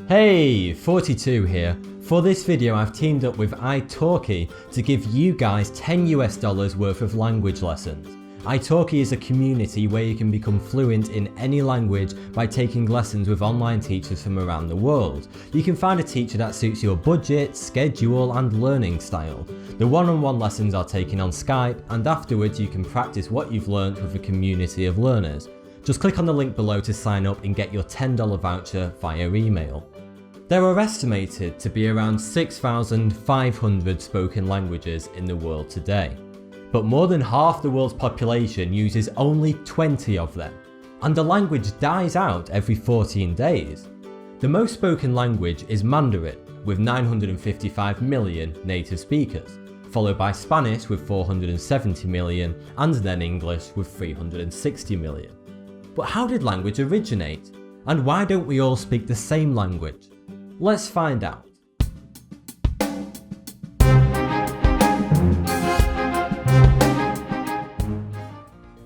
Hey, 42 here. For this video I've teamed up with italki to give you guys $10 worth of language lessons. Italki is a community where you can become fluent in any language by taking lessons with online teachers from around the world. You can find a teacher that suits your budget, schedule and learning style. The one-on-one lessons are taken on Skype, and afterwards you can practice what you've learnt with a community of learners. Just click on the link below to sign up and get your $10 voucher via email. There are estimated to be around 6,500 spoken languages in the world today, but more than half the world's population uses only 20 of them, and the language dies out every 14 days. The most spoken language is Mandarin, with 955 million native speakers, followed by Spanish with 470 million, and then English with 360 million. But how did language originate? And why don't we all speak the same language? Let's find out.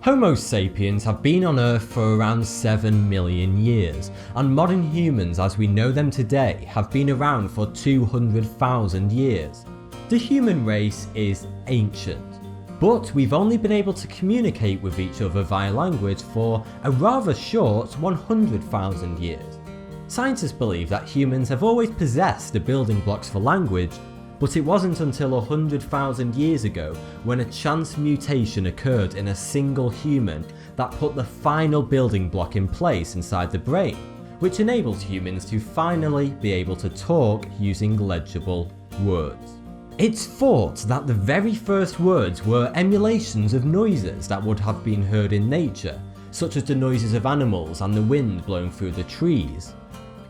Homo sapiens have been on Earth for around 7 million years, and modern humans as we know them today have been around for 200,000 years. The human race is ancient, but we've only been able to communicate with each other via language for a rather short 100,000 years. Scientists believe that humans have always possessed the building blocks for language, but it wasn't until 100,000 years ago when a chance mutation occurred in a single human that put the final building block in place inside the brain, which enables humans to finally be able to talk using legible words. It's thought that the very first words were emulations of noises that would have been heard in nature, such as the noises of animals and the wind blowing through the trees.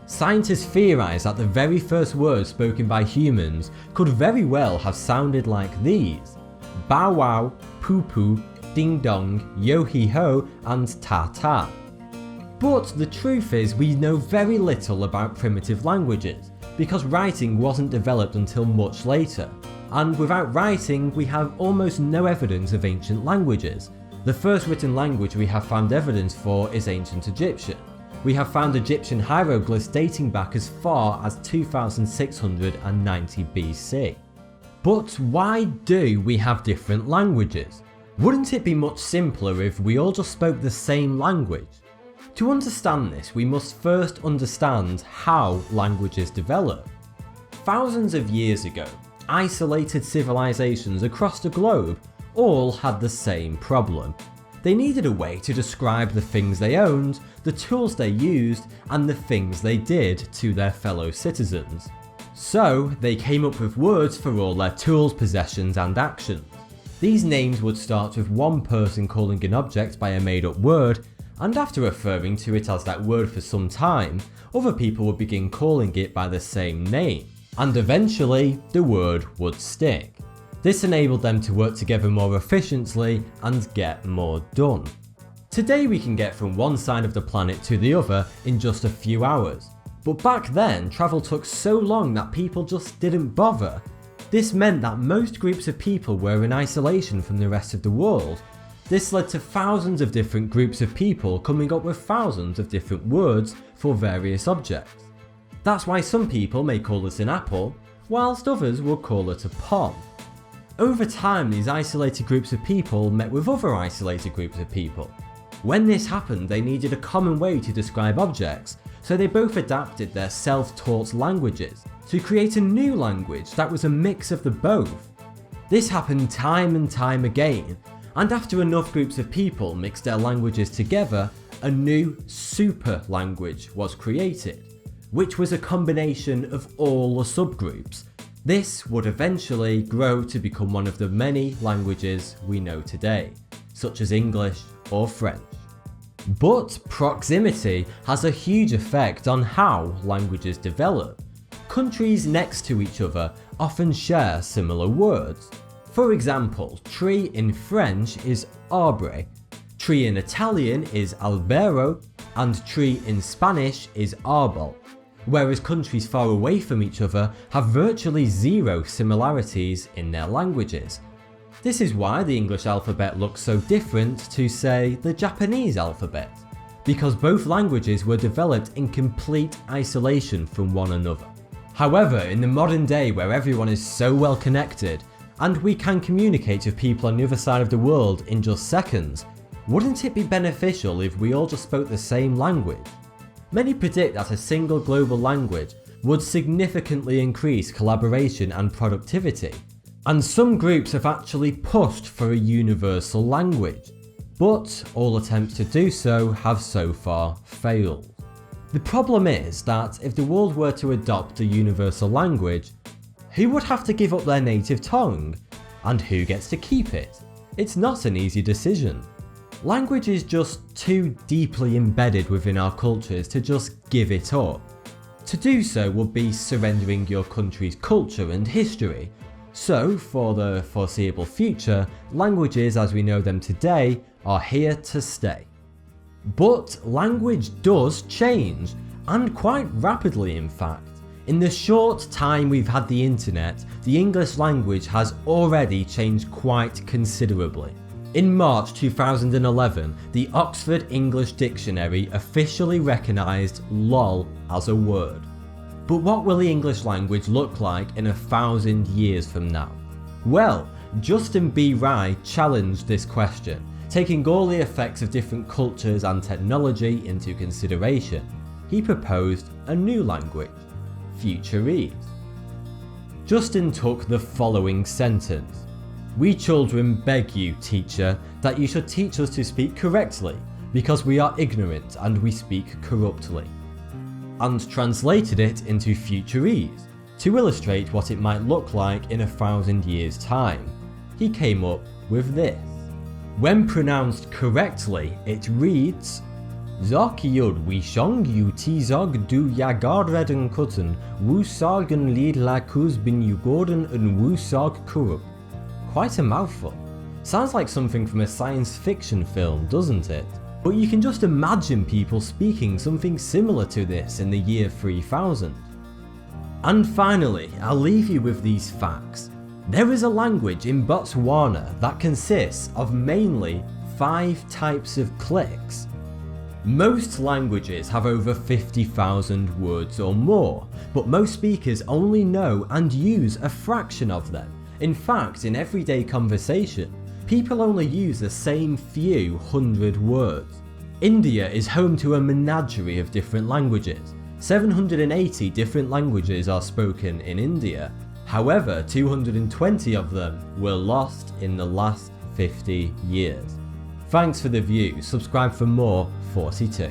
Scientists theorise that the very first words spoken by humans could very well have sounded like these: bow wow, poo poo, ding dong, yo hee ho and ta ta. But the truth is we know very little about primitive languages, because writing wasn't developed until much later, and without writing we have almost no evidence of ancient languages. The first written language we have found evidence for is ancient Egyptian. We have found Egyptian hieroglyphs dating back as far as 2690 BC. But why do we have different languages? Wouldn't it be much simpler if we all just spoke the same language? To understand this, we must first understand how languages develop. Thousands of years ago, isolated civilizations across the globe all had the same problem. They needed a way to describe the things they owned, the tools they used, and the things they did to their fellow citizens. So they came up with words for all their tools, possessions, and actions. These names would start with one person calling an object by a made-up word, and after referring to it as that word for some time, other people would begin calling it by the same name, and eventually the word would stick. This enabled them to work together more efficiently and get more done. Today we can get from one side of the planet to the other in just a few hours, but back then travel took so long that people just didn't bother. This meant that most groups of people were in isolation from the rest of the world. This led to thousands of different groups of people coming up with thousands of different words for various objects. That's why some people may call it an apple, whilst others will call it a pom. Over time, these isolated groups of people met with other isolated groups of people. When this happened, they needed a common way to describe objects, so they both adapted their self-taught languages to create a new language that was a mix of the both. This happened time and time again, and after enough groups of people mixed their languages together, a new super language was created, which was a combination of all the subgroups. This would eventually grow to become one of the many languages we know today, such as English or French. But proximity has a huge effect on how languages develop. Countries next to each other often share similar words. For example, tree in French is arbre, tree in Italian is albero, and tree in Spanish is árbol. Whereas countries far away from each other have virtually zero similarities in their languages. This is why the English alphabet looks so different to, say, the Japanese alphabet, because both languages were developed in complete isolation from one another. However, in the modern day where everyone is so well connected, and we can communicate with people on the other side of the world in just seconds, wouldn't it be beneficial if we all just spoke the same language? Many predict that a single global language would significantly increase collaboration and productivity, and some groups have actually pushed for a universal language, but all attempts to do so have so far failed. The problem is that if the world were to adopt a universal language, who would have to give up their native tongue? And who gets to keep it? It's not an easy decision. Language is just too deeply embedded within our cultures to just give it up. To do so would be surrendering your country's culture and history. So, for the foreseeable future, languages as we know them today are here to stay. But language does change, and quite rapidly in fact. In the short time we've had the internet, the English language has already changed quite considerably. In March 2011, the Oxford English Dictionary officially recognised LOL as a word. But what will the English language look like in 1,000 years from now? Well, Justin B. Rye challenged this question, taking all the effects of different cultures and technology into consideration. He proposed a new language, Futurese. Justin took the following sentence: "We children beg you, teacher, that you should teach us to speak correctly, because we are ignorant and we speak corruptly," and translated it into Futurese to illustrate what it might look like in 1,000 years' time. He came up with this. When pronounced correctly, it reads: "Zog yud wishong yu tizog du yagadreden kutten, wu sagen lid lakuz bin yugoden and wu sag kurup." Quite a mouthful. Sounds like something from a science fiction film, doesn't it? But you can just imagine people speaking something similar to this in the year 3000. And finally, I'll leave you with these facts. There is a language in Botswana that consists of mainly 5 types of clicks. Most languages have over 50,000 words or more, but most speakers only know and use a fraction of them. In fact, in everyday conversation, people only use the same few hundred words. India is home to a menagerie of different languages. 780 different languages are spoken in India. However, 220 of them were lost in the last 50 years. Thanks for the view, subscribe for more 42.